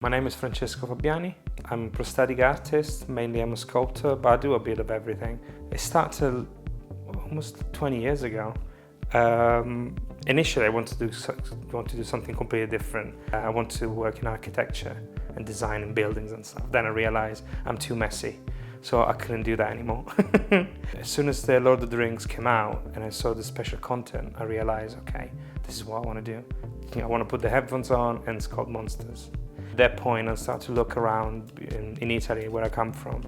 My name is Francesco Fabiani. I'm a prosthetic artist, mainly I'm a sculptor, but I do a bit of everything. It started almost 20 years ago. Initially I wanted to do something completely different. I want to work in architecture and design in buildings and stuff. Then I realized I'm too messy, so I couldn't do that anymore. As soon as the Lord of the Rings came out and I saw the special content, I realized, okay, this is what I want to do. I want to put the headphones on and sculpt monsters. At that point, I started to look around in Italy, where I come from,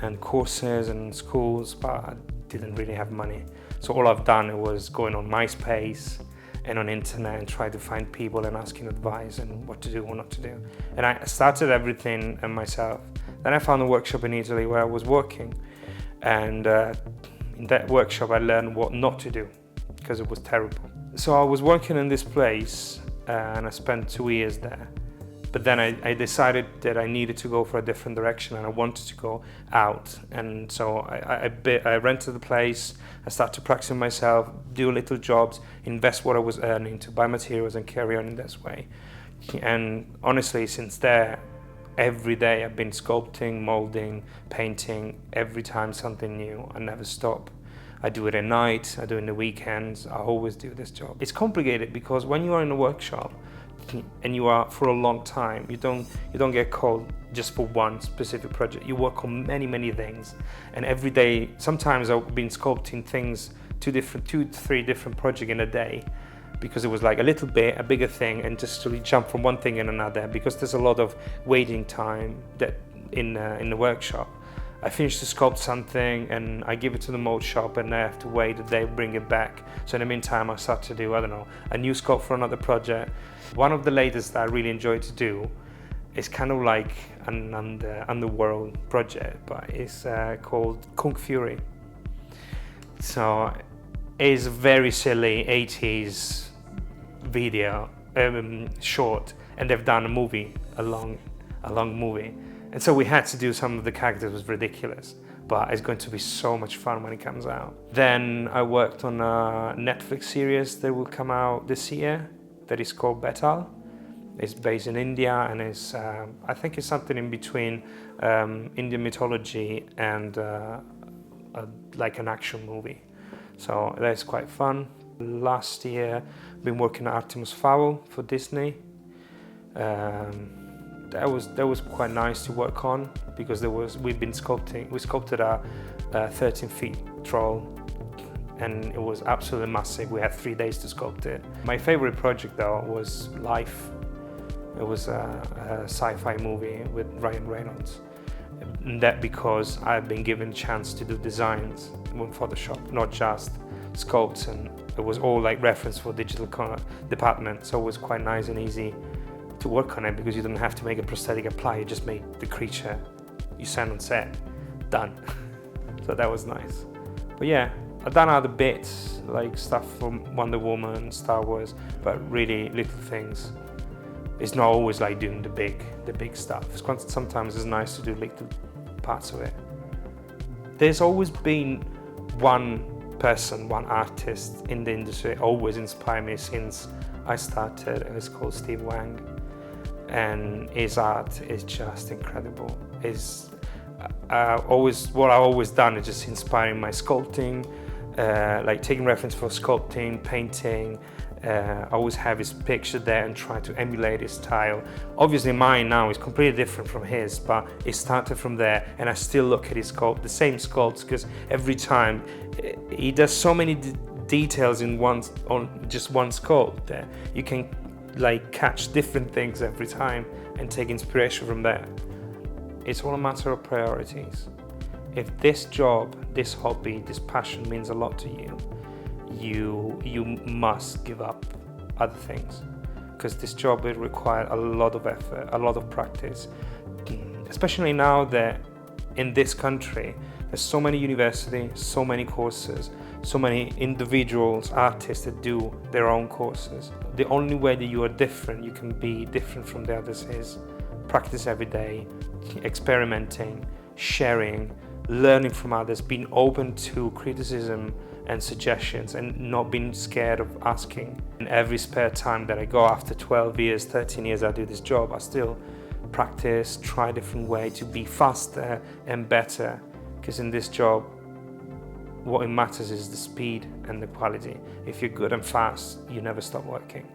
and courses and schools, but I didn't really have money. So all I've done was going on MySpace and on internet and try to find people and asking advice and what to do, what not to do. And I started everything myself. Then I found a workshop in Italy where I was working, and in that workshop I learned what not to do because it was terrible. So I was working in this place and I spent 2 years there. But then I decided that I needed to go for a different direction and I wanted to go out. And so I rented the place, I started to practice myself, do little jobs, invest what I was earning to buy materials and carry on in this way. And honestly, since there, every day I've been sculpting, molding, painting, every time something new. I never stop. I do it at night, I do it in the weekends, I always do this job. It's complicated because when you are in a workshop and you are for a long time, you don't get called just for one specific project. You work on many things, and every day, sometimes I've been sculpting things, two to three different projects in a day, because it was like a little bit, a bigger thing, and just to jump from one thing in another, because there's a lot of waiting time that in the workshop. I finish to sculpt something and I give it to the mold shop and I have to wait that they bring it back. So in the meantime I start to do, a new sculpt for another project. One of the latest that I really enjoy to do is kind of like an underworld project, but it's called Kung Fury. So it's a very silly 80s video, short, and they've done a movie, a long movie. And so we had to do some of the characters. It was ridiculous, but it's going to be so much fun when it comes out. Then I worked on a Netflix series that will come out this year that is called Betal. It's based in India and it's, I think it's something in between Indian mythology and like an action movie. So that's quite fun. Last year, I've been working on Artemis Fowl for Disney. That was quite nice to work on because we sculpted a 13-foot troll, and it was absolutely massive. We had 3 days to sculpt it. My favorite project though was Life. It was a sci-fi movie with Ryan Reynolds. And that because I've been given a chance to do designs with Photoshop, not just sculpts, and it was all like reference for digital department, so it was quite nice and easy to work on it because you don't have to make a prosthetic apply, you just make the creature, you send on set, done. So that was nice. But yeah, I've done other bits, like stuff from Wonder Woman, Star Wars, but really little things. It's not always like doing the big stuff. Sometimes it's nice to do little parts of it. There's always been one person, one artist in the industry always inspired me since I started. It's called Steve Wang. And his art is just incredible. What I've always done is just inspiring my sculpting, like taking reference for sculpting, painting. I always have his picture there and try to emulate his style. Obviously mine now is completely different from his, but it started from there, and I still look at his sculpt, the same sculpts, because every time he does so many details on just one sculpt that you can like catch different things every time and take inspiration from that. It's all a matter of priorities. If this job, this hobby, this passion means a lot to you, you must give up other things, because this job will require a lot of effort, a lot of practice, especially now that in this country there's so many universities, so many courses, so many individuals, artists that do their own courses. The only way that you are different, you can be different from the others, is practice every day, experimenting, sharing, learning from others, being open to criticism and suggestions, and not being scared of asking. And every spare time that I go, after 12 years, 13 years I do this job, I still practice, try different way to be faster and better, because in this job what it matters is the speed and the quality. If you're good and fast, you never stop working.